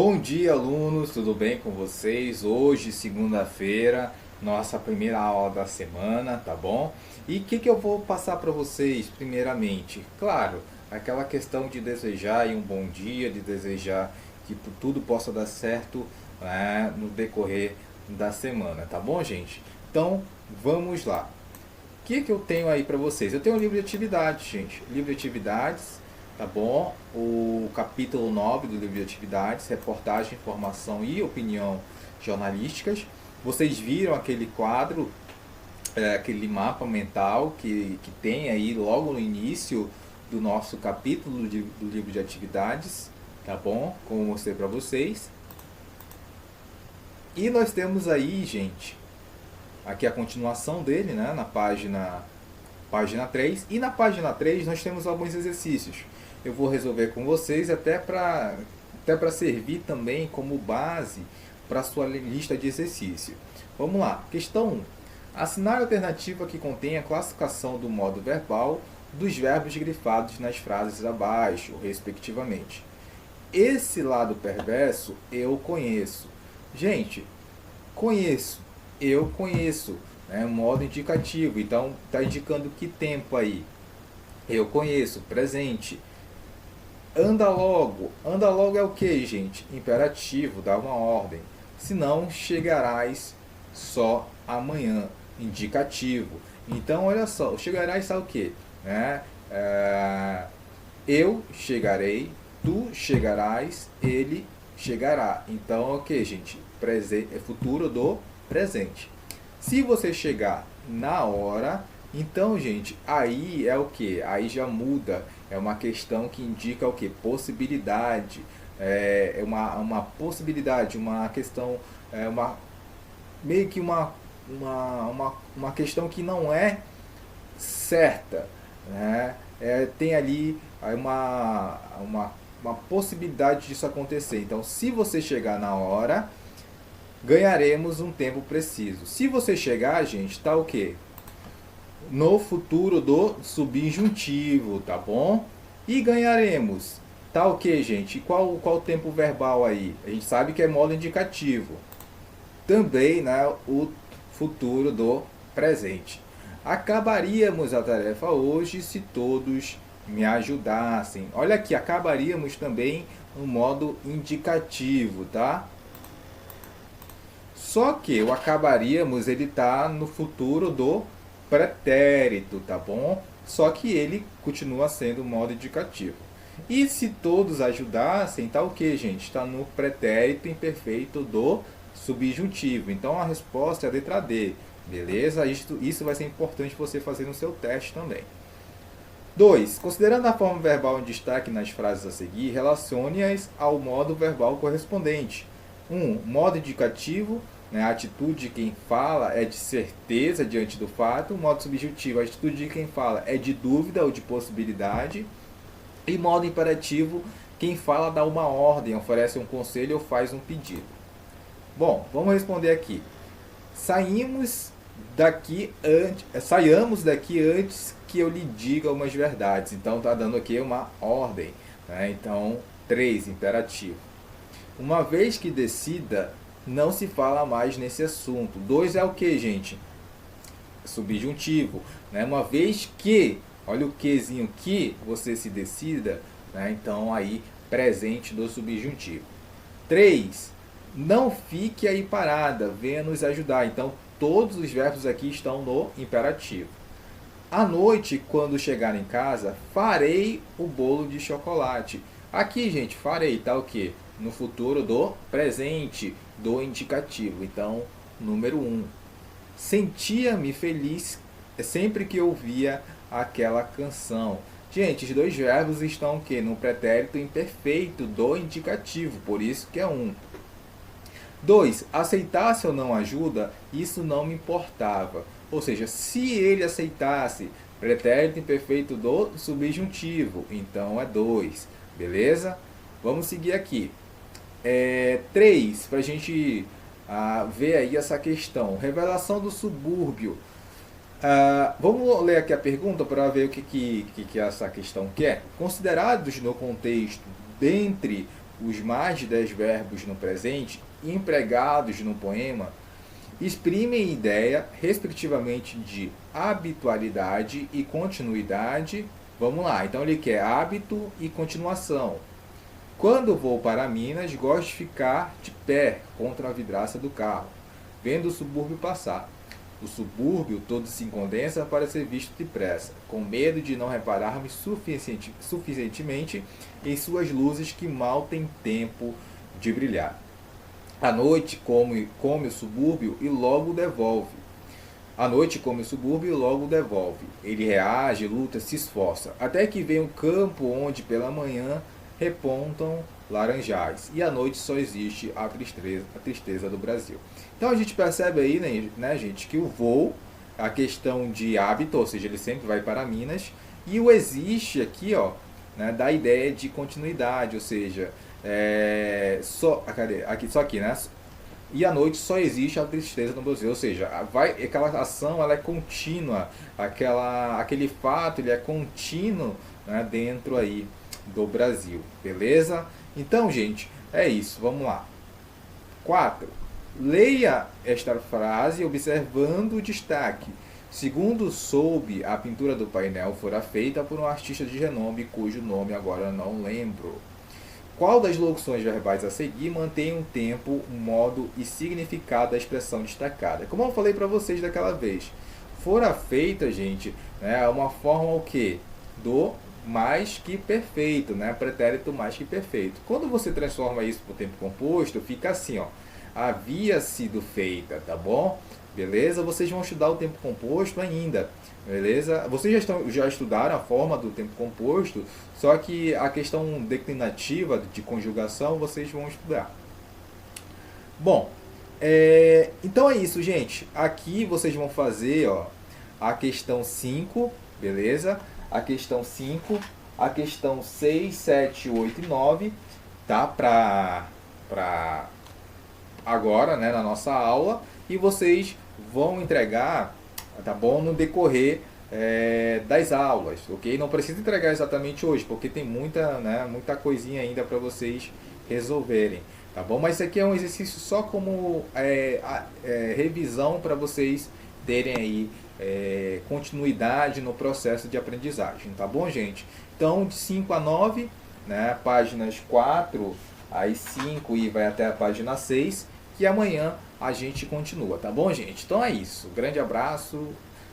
Bom dia, alunos, tudo bem com vocês? Hoje, segunda-feira, nossa primeira aula da semana, tá bom? E o que eu vou passar para vocês, primeiramente? Claro, aquela questão de desejar um bom dia, de desejar que tudo possa dar certo, né, no decorrer da semana, tá bom, gente? Então, vamos lá. O que eu tenho aí para vocês? Eu tenho um livro de atividades, gente. Livro de atividades, tá bom? O capítulo 9 do livro de atividades, reportagem, informação e opinião jornalísticas. Vocês viram aquele quadro, aquele mapa mental que tem aí logo no início do nosso capítulo do livro de atividades, tá bom? Como eu mostrei para vocês. E nós temos aí, gente, aqui a continuação dele, né, na página 3. E na página 3 nós temos alguns exercícios. Eu vou resolver com vocês até para servir também como base para a sua lista de exercício. Vamos lá. Questão 1. Assinar a alternativa que contém a classificação do modo verbal dos verbos grifados nas frases abaixo, respectivamente. Esse lado perverso eu conheço. Gente, conheço. Eu conheço. É um modo indicativo. Então, está indicando que tempo aí? Eu conheço, presente. Anda logo. Anda logo é o que, gente? Imperativo, dá uma ordem. Senão chegarás só amanhã. Indicativo. Então, olha só, chegarás sabe o que? Eu chegarei, tu chegarás, ele chegará. Então, o que, gente? É futuro do presente. Se você chegar na hora, então, gente, aí é o que? Aí já muda. É uma questão que indica o que? Possibilidade. É uma possibilidade, uma questão, meio que uma questão que não é certa. Né? Tem ali uma possibilidade disso acontecer. Então, se você chegar na hora, ganharemos um tempo preciso. Se você chegar, gente, está o quê? No futuro do subjuntivo, tá bom? E ganharemos. Tá o que, gente? Qual o tempo verbal aí? A gente sabe que é modo indicativo. Também, né, o futuro do presente. Acabaríamos a tarefa hoje se todos me ajudassem. Olha aqui, acabaríamos também no modo indicativo, tá? Só que o acabaríamos, ele tá no futuro do pretérito, tá bom? Só que ele continua sendo modo indicativo. E se todos ajudassem, tá o que, gente? Está no pretérito imperfeito do subjuntivo. Então a resposta é a letra D, beleza? Isso vai ser importante você fazer no seu teste também. 2. Considerando a forma verbal em destaque nas frases a seguir, relacione-as ao modo verbal correspondente. 1. Modo indicativo, né, a atitude de quem fala é de certeza diante do fato. Modo subjuntivo, a atitude de quem fala é de dúvida ou de possibilidade. E modo imperativo, quem fala dá uma ordem, oferece um conselho ou faz um pedido. Bom, vamos responder aqui. Saiamos daqui antes que eu lhe diga umas verdades. Então está dando aqui uma ordem. Né? Então, 3, imperativo. Uma vez que decida, não se fala mais nesse assunto. 2 é o que, gente? Subjuntivo. Né? Uma vez que, olha o quezinho que você se decida, né? Então aí presente do subjuntivo. 3. Não fique aí parada, venha nos ajudar. Então todos os verbos aqui estão no imperativo. À noite, quando chegar em casa, farei o bolo de chocolate. Aqui, gente, farei, tá o quê? No futuro do presente, do indicativo. Então, número 1. Sentia-me feliz sempre que ouvia aquela canção. Gente, os dois verbos estão o quê? No pretérito imperfeito do indicativo, por isso que é 1. 2. Aceitasse ou não ajuda, isso não me importava. Ou seja, se ele aceitasse, pretérito imperfeito do subjuntivo, então é 2. Beleza? Vamos seguir aqui. 3, para a gente ver aí essa questão. Revelação do subúrbio. Vamos ler aqui a pergunta para ver o que essa questão quer. Considerados no contexto dentre os mais de 10 verbos no presente empregados no poema exprimem ideia, respectivamente, de habitualidade e continuidade. Vamos lá, então ele quer hábito e continuação. Quando vou para Minas, gosto de ficar de pé contra a vidraça do carro, vendo o subúrbio passar. O subúrbio todo se condensa para ser visto depressa, com medo de não reparar-me suficientemente em suas luzes que mal têm tempo de brilhar. A noite come o subúrbio e logo devolve. A noite come o subúrbio e logo devolve. Ele reage, luta, se esforça, até que vem um campo onde pela manhã repontam laranjais. E à noite só existe a tristeza do Brasil. Então a gente percebe aí, né, gente, que o voo, a questão de hábito, ou seja, ele sempre vai para Minas, e o existe aqui, ó, né, da ideia de continuidade, ou seja, só aqui, né? E à noite só existe a tristeza no Brasil, ou seja, aquela ação ela é contínua, aquele fato ele é contínuo, né, dentro aí do Brasil, beleza? Então, gente, é isso, vamos lá. 4. Leia esta frase observando o destaque. Segundo soube, a pintura do painel fora feita por um artista de renome, cujo nome agora não lembro. Qual das locuções verbais a seguir mantém um tempo, um modo e significado da expressão destacada? Como eu falei para vocês daquela vez, fora feita, gente, né, é uma forma o quê? Do mais que perfeito, né? Pretérito mais que perfeito. Quando você transforma isso para o tempo composto, fica assim, ó. Havia sido feita, tá bom? Beleza? Vocês vão estudar o tempo composto ainda, beleza? Vocês já estudaram a forma do tempo composto, só que a questão declinativa de conjugação vocês vão estudar. Bom, então é isso, gente. Aqui vocês vão fazer, ó, a questão 5, beleza? A questão 5, a questão 6, 7, 8 e 9, tá? Para agora, né, na nossa aula, e vocês vão entregar, tá bom, no decorrer das aulas, ok? Não precisa entregar exatamente hoje, porque tem muita coisinha ainda para vocês resolverem, tá bom? Mas isso aqui é um exercício só como revisão para vocês terem aí continuidade no processo de aprendizagem, tá bom, gente? Então, de 5 a 9, né, páginas 4 às 5 e vai até a página 6, que amanhã a gente continua, tá bom, gente? Então é isso, grande abraço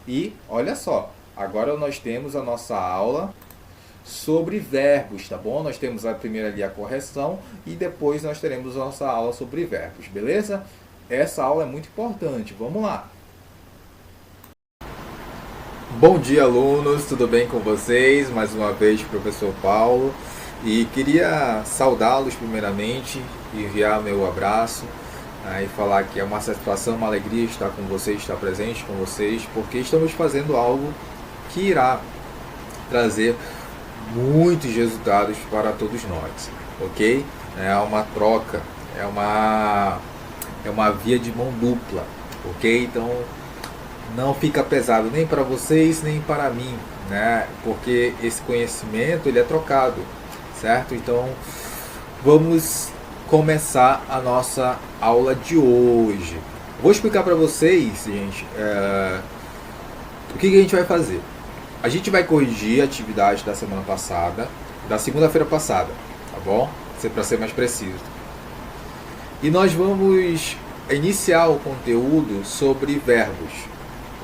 e olha só, agora nós temos a nossa aula sobre verbos, tá bom? Nós temos a primeira ali a correção e depois nós teremos a nossa aula sobre verbos, beleza? Essa aula é muito importante, vamos lá! Bom dia, alunos, tudo bem com vocês? Mais uma vez, professor Paulo, e queria saudá-los primeiramente, enviar meu abraço, e falar que é uma satisfação, uma alegria estar com vocês, estar presente com vocês, porque estamos fazendo algo que irá trazer muitos resultados para todos nós, ok? É uma troca, é uma via de mão dupla, ok? Então não fica pesado nem para vocês nem para mim, né? Porque esse conhecimento ele é trocado, certo? Então vamos começar a nossa aula de hoje. Vou explicar para vocês, gente, o que a gente vai fazer. A gente vai corrigir a atividade da semana passada, da segunda-feira passada, tá bom? Para ser mais preciso. E nós vamos iniciar o conteúdo sobre verbos,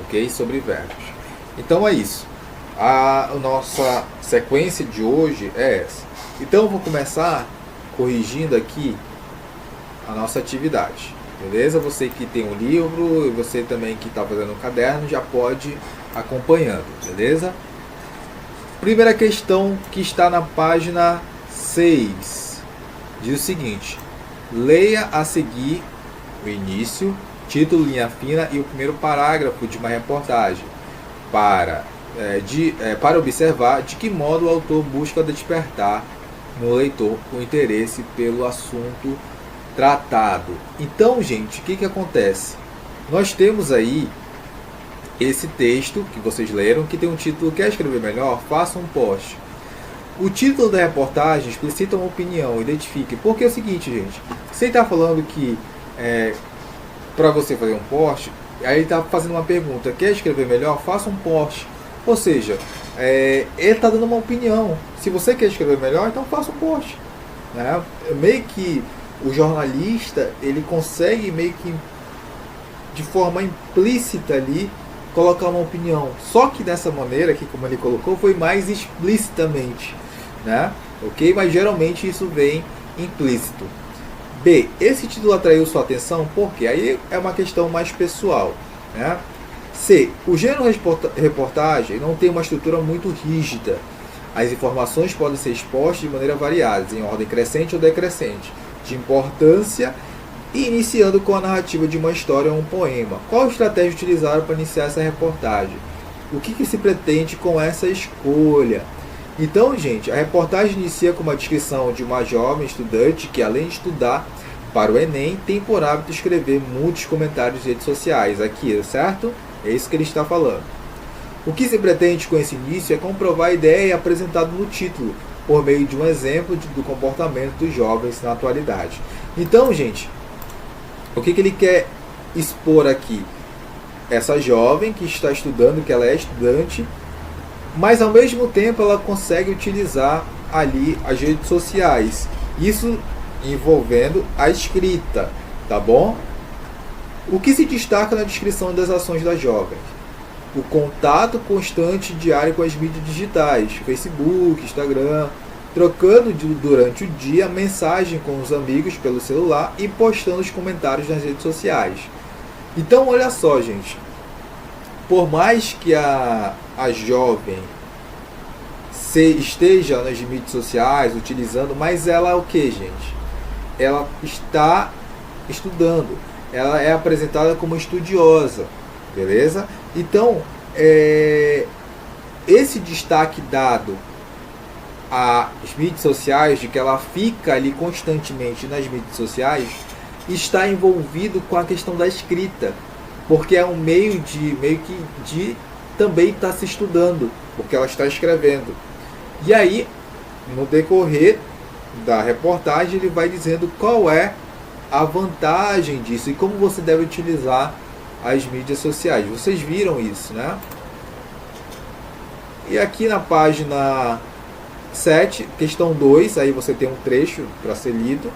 ok? Sobre verbos. Então é isso. A nossa sequência de hoje é essa. Então eu vou começar corrigindo aqui a nossa atividade, beleza? Você que tem um livro e você também que está fazendo um caderno já pode acompanhando, beleza? Primeira questão que está na página 6 diz o seguinte: leia a seguir o início, título, linha fina e o primeiro parágrafo de uma reportagem para observar de que modo o autor busca despertar no leitor o interesse pelo assunto tratado. Então, gente, o que acontece? Nós temos aí esse texto que vocês leram, que tem um título: quer escrever melhor? Faça um post. O título da reportagem explicita uma opinião, identifique. Porque é o seguinte, gente, você está falando que para você fazer um post, aí ele está fazendo uma pergunta, quer escrever melhor? Faça um post. Ou seja, ele está dando uma opinião. Se você quer escrever melhor, então faça um post. Né? Meio que o jornalista, ele consegue meio que de forma implícita ali colocar uma opinião. Só que dessa maneira, que como ele colocou, foi mais explicitamente, né? Ok? Mas geralmente isso vem implícito. B. Esse título atraiu sua atenção porque aí é uma questão mais pessoal, né? C. O gênero reportagem não tem uma estrutura muito rígida. As informações podem ser expostas de maneira variada, em ordem crescente ou decrescente, de importância e iniciando com a narrativa de uma história ou um poema. Qual estratégia utilizaram para iniciar essa reportagem? O que se pretende com essa escolha? Então, gente, a reportagem inicia com uma descrição de uma jovem estudante que, além de estudar para o Enem, tem por hábito escrever muitos comentários nas redes sociais. Aqui, certo? É isso que ele está falando. O que se pretende com esse início é comprovar a ideia apresentada no título, por meio de um exemplo do comportamento dos jovens na atualidade. Então, gente, o que ele quer expor aqui? Essa jovem que está estudando, que ela é estudante, mas ao mesmo tempo ela consegue utilizar ali as redes sociais. Isso envolvendo a escrita, tá bom? O que se destaca na descrição das ações da jovem? O contato constante e diário com as mídias digitais, Facebook, Instagram, trocando durante o dia mensagem com os amigos pelo celular e postando os comentários nas redes sociais. Então, olha só, gente. Por mais que a jovem esteja nas mídias sociais, utilizando, mas ela é o que, gente? Ela está estudando. Ela é apresentada como estudiosa, beleza? Então, esse destaque dado às mídias sociais, de que ela fica ali constantemente nas mídias sociais, está envolvido com a questão da escrita, porque é um meio de também estar se estudando, porque ela está escrevendo. E aí, no decorrer da reportagem, ele vai dizendo qual é a vantagem disso e como você deve utilizar as mídias sociais. Vocês viram isso, né? E aqui na página 7, questão 2, aí você tem um trecho para ser lido.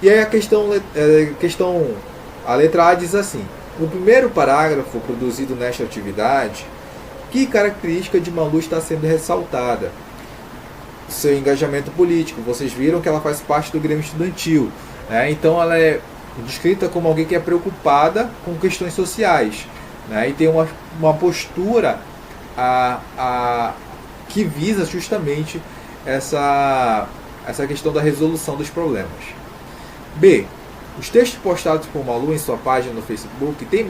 E aí a letra A diz assim: no primeiro parágrafo produzido nesta atividade, que característica de Malu está sendo ressaltada? Seu engajamento político. Vocês viram que ela faz parte do Grêmio Estudantil, né? Então ela é descrita como alguém que é preocupada com questões sociais, né? E tem uma postura que visa justamente essa questão da resolução dos problemas. B. Os textos postados por Malu em sua página no Facebook tem o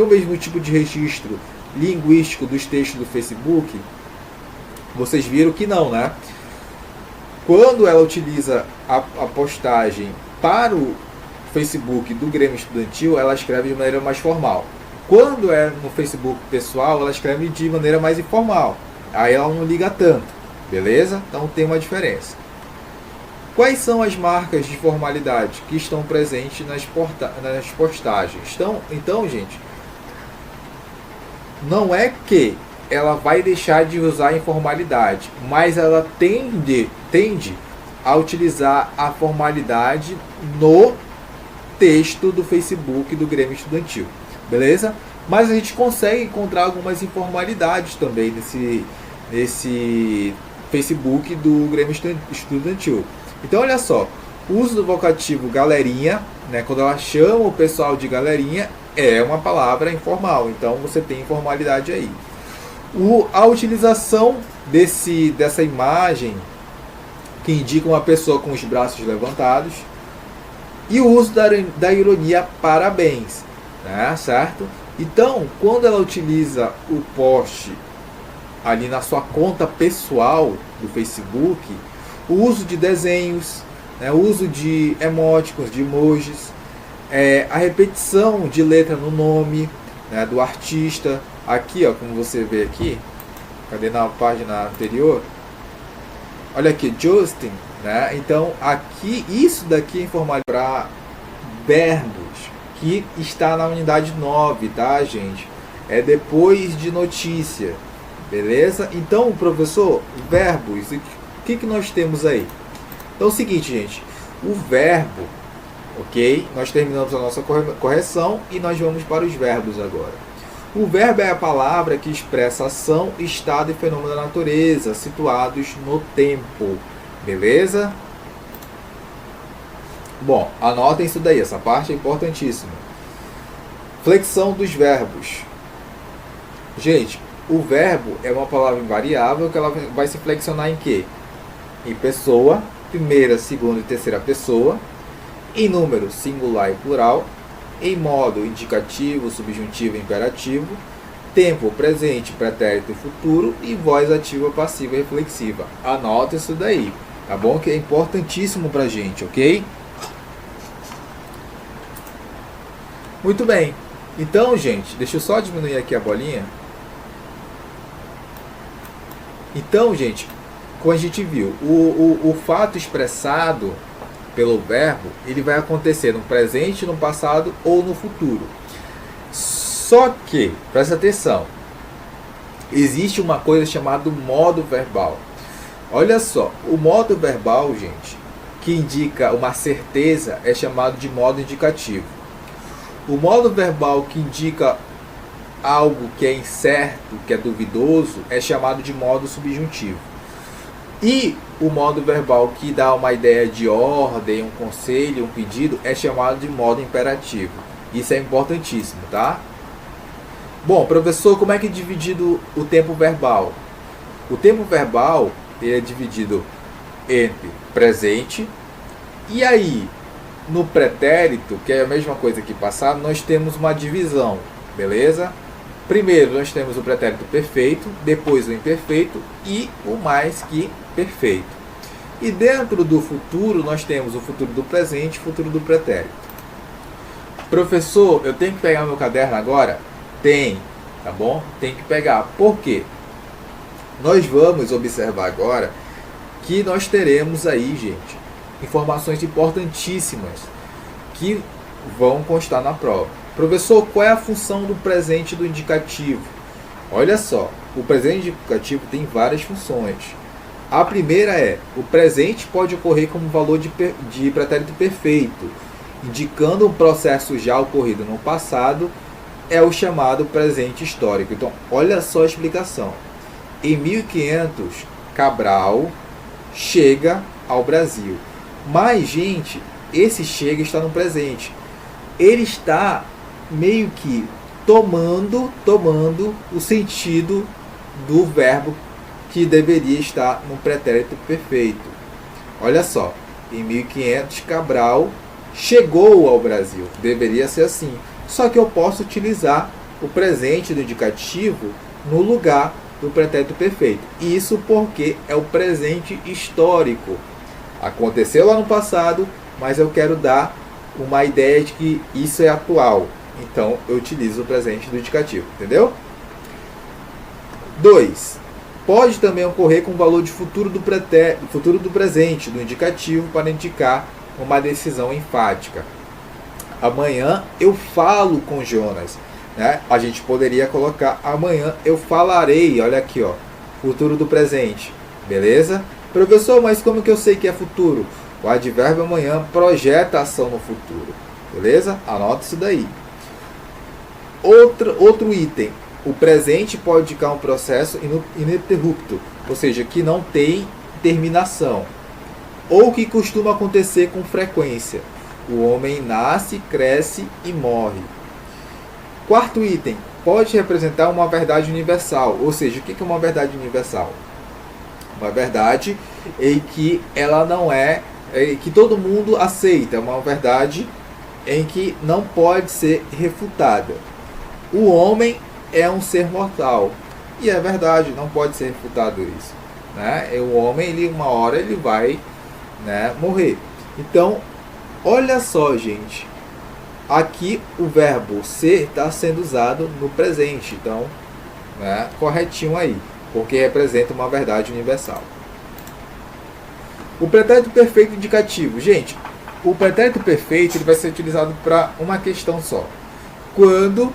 mesmo tipo de registro linguístico dos textos do Facebook? Vocês viram que não, né? Quando ela utiliza a postagem para o Facebook do Grêmio Estudantil, ela escreve de maneira mais formal. Quando é no Facebook pessoal, ela escreve de maneira mais informal. Aí ela não liga tanto, beleza? Então tem uma diferença. Quais são as marcas de formalidade que estão presentes nas postagens? Então, gente, não é que ela vai deixar de usar a informalidade, mas ela tende a utilizar a formalidade no texto do Facebook do Grêmio Estudantil, beleza? Mas a gente consegue encontrar algumas informalidades também nesse Facebook do Grêmio Estudantil. Então, olha só, o uso do vocativo galerinha, né, quando ela chama o pessoal de galerinha, é uma palavra informal, então você tem informalidade aí. A utilização dessa imagem que indica uma pessoa com os braços levantados e o uso da ironia parabéns, né, certo? Então, quando ela utiliza o post ali na sua conta pessoal do Facebook, o uso de desenhos, né, o uso de emoticons, de emojis, a repetição de letra no nome, né, do artista. Aqui, ó, como você vê aqui, cadê na página anterior? Olha aqui, Justin, né? Então aqui, isso daqui é informado para verbos, que está na unidade 9, tá, gente? É depois de notícia, beleza? Então, professor, verbos, o que nós temos aí? Então é o seguinte, gente, o verbo, ok? Nós terminamos a nossa correção e nós vamos para os verbos agora. O verbo é a palavra que expressa ação, estado e fenômeno da natureza, situados no tempo, beleza? Bom, anotem isso daí, essa parte é importantíssima. Flexão dos verbos. Gente, o verbo é uma palavra invariável que ela vai se flexionar em quê? Em pessoa, primeira, segunda e terceira pessoa, em número singular e plural, em modo indicativo, subjuntivo e imperativo, tempo, presente, pretérito e futuro, e voz ativa, passiva e reflexiva. Anota isso daí, tá bom? Que é importantíssimo pra gente, ok? Muito bem. Então, gente, deixa eu só diminuir aqui a bolinha. Então, gente, como a gente viu, o fato expressado pelo verbo, ele vai acontecer no presente, no passado ou no futuro. Só que, presta atenção, existe uma coisa chamada modo verbal. Olha só, o modo verbal, gente, que indica uma certeza, é chamado de modo indicativo. O modo verbal que indica algo que é incerto, que é duvidoso, é chamado de modo subjuntivo. E o modo verbal que dá uma ideia de ordem, um conselho, um pedido, é chamado de modo imperativo. Isso é importantíssimo, tá? Bom, professor, como é que é dividido o tempo verbal? O tempo verbal ele é dividido entre presente e aí, no pretérito, que é a mesma coisa que passado, nós temos uma divisão, beleza? Primeiro nós temos o pretérito perfeito, depois o imperfeito e o mais que perfeito. E dentro do futuro nós temos o futuro do presente e o futuro do pretérito. Professor, eu tenho que pegar meu caderno agora? Tem, tá bom? Tem que pegar. Por quê? Nós vamos observar agora que nós teremos aí, gente, informações importantíssimas que vão constar na prova. Professor, qual é a função do presente do indicativo? Olha só, o presente indicativo tem várias funções. A primeira é, o presente pode ocorrer como valor de pretérito perfeito, indicando um processo já ocorrido no passado, é o chamado presente histórico. Então, olha só a explicação. Em 1500, Cabral chega ao Brasil. Mas, gente, esse chega está no presente. Ele está meio que tomando o sentido do verbo que deveria estar no pretérito perfeito. Olha só, em 1500 Cabral chegou ao Brasil. Deveria ser assim. Só que eu posso utilizar o presente do indicativo no lugar do pretérito perfeito. Isso porque é o presente histórico. Aconteceu lá no passado, mas eu quero dar uma ideia de que isso é atual. Então, eu utilizo o presente do indicativo, entendeu? 2. Pode também ocorrer com o valor de futuro do presente do indicativo para indicar uma decisão enfática. Amanhã eu falo com Jonas. Né? A gente poderia colocar amanhã eu falarei. Olha aqui, ó, futuro do presente. Beleza? Professor, mas como que eu sei que é futuro? O advérbio amanhã projeta a ação no futuro. Beleza? Anota isso daí. Outro item. O presente pode indicar um processo ininterrupto, ou seja, que não tem terminação, ou que costuma acontecer com frequência. O homem nasce, cresce e morre. Quarto item. Pode representar uma verdade universal, ou seja, o que é uma verdade universal? Uma verdade em que ela não é que todo mundo aceita, é uma verdade em que não pode ser refutada. O homem é um ser mortal. E é verdade, não pode ser refutado isso. Né? O homem, uma hora, ele vai, né, morrer. Então, olha só, gente. Aqui o verbo ser está sendo usado no presente. Então, né, corretinho aí. Porque representa uma verdade universal. O pretérito perfeito indicativo. Gente, o pretérito perfeito ele vai ser utilizado para uma questão só. Quando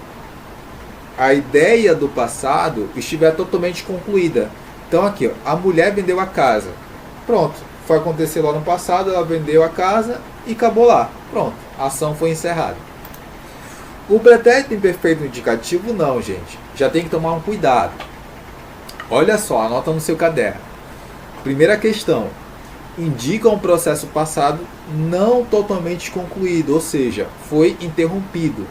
a ideia do passado estiver totalmente concluída. Então aqui, ó, a mulher vendeu a casa. Pronto, foi acontecer lá no passado, ela vendeu a casa e acabou lá. Pronto, a ação foi encerrada. O pretérito imperfeito indicativo não, gente. Já tem que tomar um cuidado. Olha só, anota no seu caderno. Primeira questão. Indica um processo passado não totalmente concluído, ou seja, foi interrompido.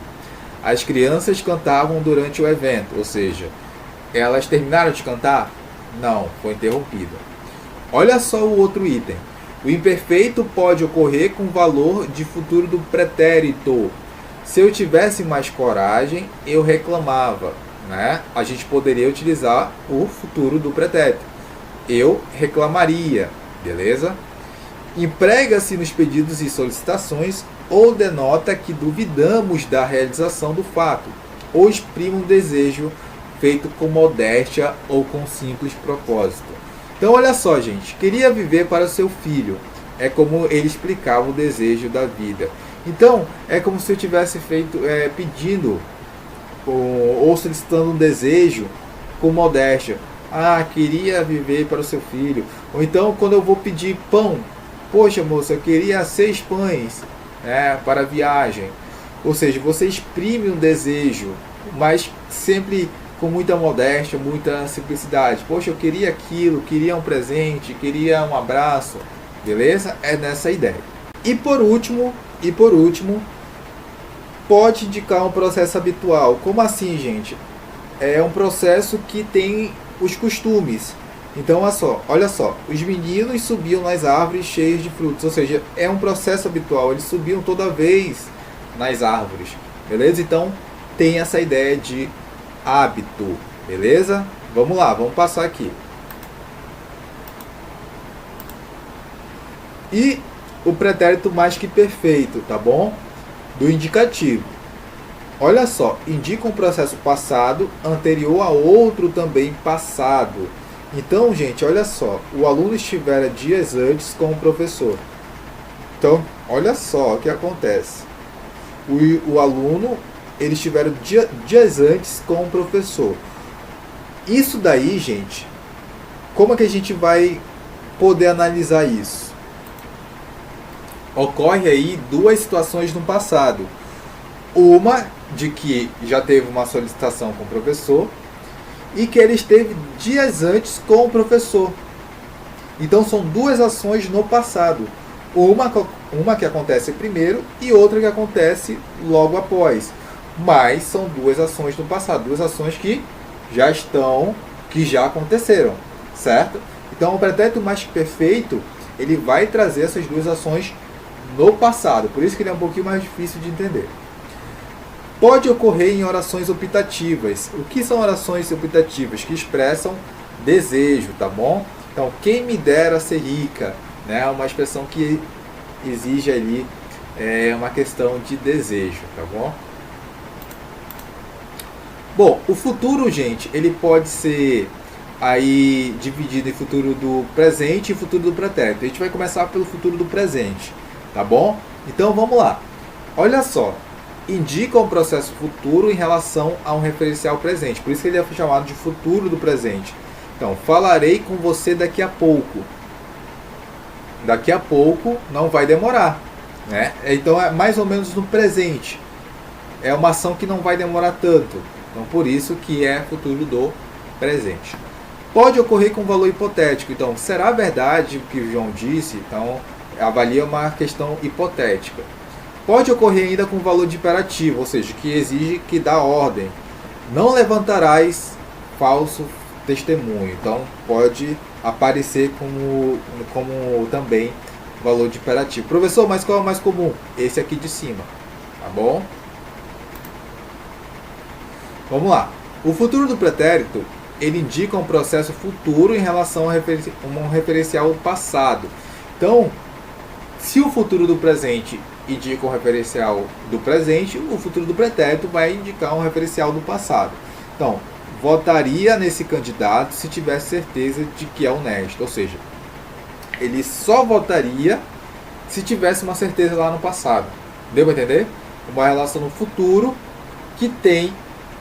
As crianças cantavam durante o evento, ou seja, elas terminaram de cantar? Não, foi interrompida. Olha só o outro item. O imperfeito pode ocorrer com valor de futuro do pretérito. Se eu tivesse mais coragem, eu reclamava. Né? A gente poderia utilizar o futuro do pretérito. Eu reclamaria, beleza? Emprega-se nos pedidos e solicitações ou denota que duvidamos da realização do fato, ou exprime um desejo feito com modéstia ou com simples propósito. Então olha só, gente, queria viver para o seu filho. É como ele explicava o desejo da vida. Então é como se eu tivesse feito pedindo ou solicitando um desejo com modéstia. Ah, queria viver para o seu filho. Ou então quando eu vou pedir pão, poxa moça, eu queria 6 pães para a viagem. Ou seja, você exprime um desejo, mas sempre com muita modéstia, muita simplicidade. Poxa, eu queria aquilo, queria um presente, queria um abraço. Beleza? É nessa ideia. E por último, pode indicar um processo habitual. Como assim, gente? É um processo que tem os costumes. Então, olha só, os meninos subiam nas árvores cheias de frutos, ou seja, é um processo habitual, eles subiam toda vez nas árvores, beleza? Então, tem essa ideia de hábito, beleza? Vamos lá, vamos passar aqui. E o pretérito mais que perfeito, tá bom? Do indicativo. Olha só, indica um processo passado anterior a outro também passado. Então, gente, olha só, o aluno estivera dias antes com o professor. Então, olha só o que acontece. O aluno, eles estiveram dias antes com o professor. Isso daí, gente, como é que a gente vai poder analisar isso? Ocorre aí 2 situações no passado. Uma de que já teve uma solicitação com o professor e que ele esteve dias antes com o professor. Então são 2 ações no passado. Uma que acontece primeiro e outra que acontece logo após. Mas são 2 ações no passado, 2 ações que já aconteceram, certo? Então o pretérito mais que perfeito, ele vai trazer essas 2 ações no passado. Por isso que ele é um pouquinho mais difícil de entender. Pode ocorrer em orações optativas. O que são orações optativas? Que expressam desejo, tá bom? Então, quem me dera ser rica, né? É uma expressão que exige ali uma questão de desejo, tá bom? Bom, o futuro, gente, ele pode ser aí dividido em futuro do presente e futuro do pretérito. A gente vai começar pelo futuro do presente, tá bom? Então, vamos lá. Olha só. Indica um processo futuro em relação a um referencial presente. Por isso que ele é chamado de futuro do presente. Então, falarei com você daqui a pouco. Daqui a pouco não vai demorar, né? Então, é mais ou menos no presente. É uma ação que não vai demorar tanto. Então, por isso que é futuro do presente. Pode ocorrer com valor hipotético. Então, será verdade o que o João disse? Então, avalia uma questão hipotética. Pode ocorrer ainda com valor de imperativo, ou seja, que exige que dá ordem. Não levantarás falso testemunho. Então, pode aparecer como também valor de imperativo. Professor, mas qual é o mais comum? Esse aqui de cima, tá bom? Vamos lá. O futuro do pretérito, ele indica um processo futuro em relação a um referencial passado. Então, se o futuro do presente indica um referencial do presente, o futuro do pretérito vai indicar um referencial do passado. Então, votaria nesse candidato se tivesse certeza de que é honesto. Ou seja, ele só voltaria se tivesse uma certeza lá no passado. Deu para entender? Uma relação no futuro que tem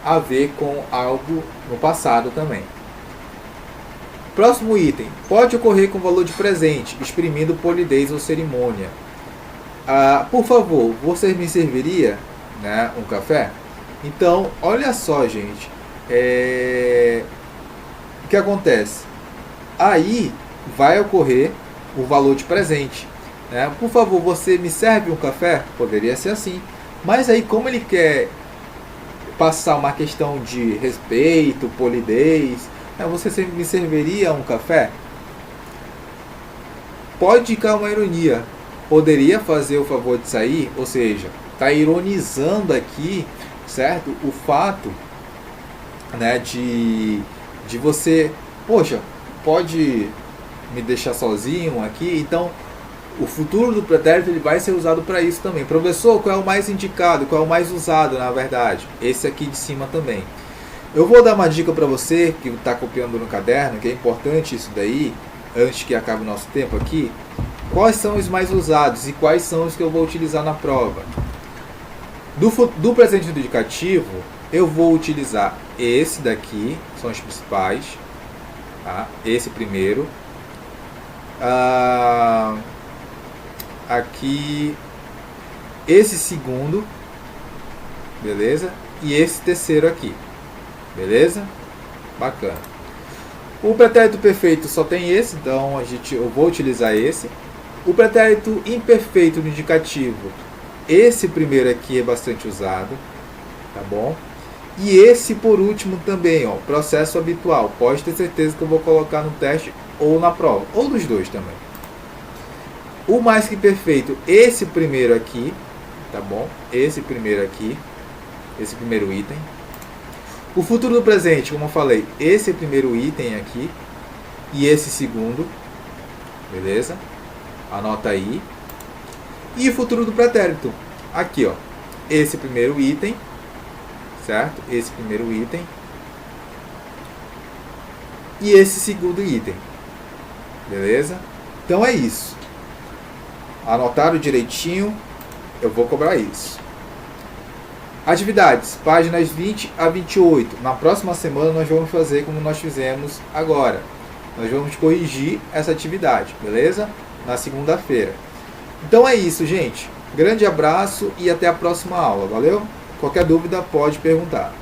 a ver com algo no passado também. Próximo item. Pode ocorrer com valor de presente, exprimindo polidez ou cerimônia. Por favor, você me serviria, né, um café? Então, olha só, gente. O que acontece? Aí vai ocorrer o valor de presente. Né? Por favor, você me serve um café? Poderia ser assim. Mas aí, como ele quer passar uma questão de respeito, polidez, né? Você me serviria um café? Pode ficar uma ironia. Poderia fazer o favor de sair? Ou seja, está ironizando aqui, certo? O fato, né, de você, poxa, pode me deixar sozinho aqui? Então, o futuro do pretérito ele vai ser usado para isso também. Professor, qual é o mais indicado? Qual é o mais usado, na verdade? Esse aqui de cima também. Eu vou dar uma dica para você que está copiando no caderno, que é importante isso daí, antes que acabe o nosso tempo aqui. Quais são os mais usados e quais são os que eu vou utilizar na prova? Do presente indicativo, eu vou utilizar esse daqui, são os principais. Tá? Esse primeiro. Aqui, esse segundo, beleza? E esse terceiro aqui, beleza? Bacana. O pretérito perfeito só tem esse, então eu vou utilizar esse. O pretérito imperfeito no indicativo, esse primeiro aqui é bastante usado, tá bom? E esse por último também, ó, processo habitual. Pode ter certeza que eu vou colocar no teste ou na prova, ou dos dois também. O mais que perfeito, esse primeiro aqui, tá bom? Esse primeiro aqui, esse primeiro item. O futuro do presente, como eu falei, esse primeiro item aqui e esse segundo, beleza? Anota aí. E o futuro do pretérito, aqui, ó, esse primeiro item, certo? Esse primeiro item e esse segundo item, beleza? Então é isso. Anotaram direitinho, eu vou cobrar isso. Atividades, páginas 20 a 28. Na próxima semana nós vamos fazer como nós fizemos agora. Nós vamos corrigir essa atividade, beleza? Na segunda-feira. Então é isso, gente. Grande abraço e até a próxima aula, valeu? Qualquer dúvida pode perguntar.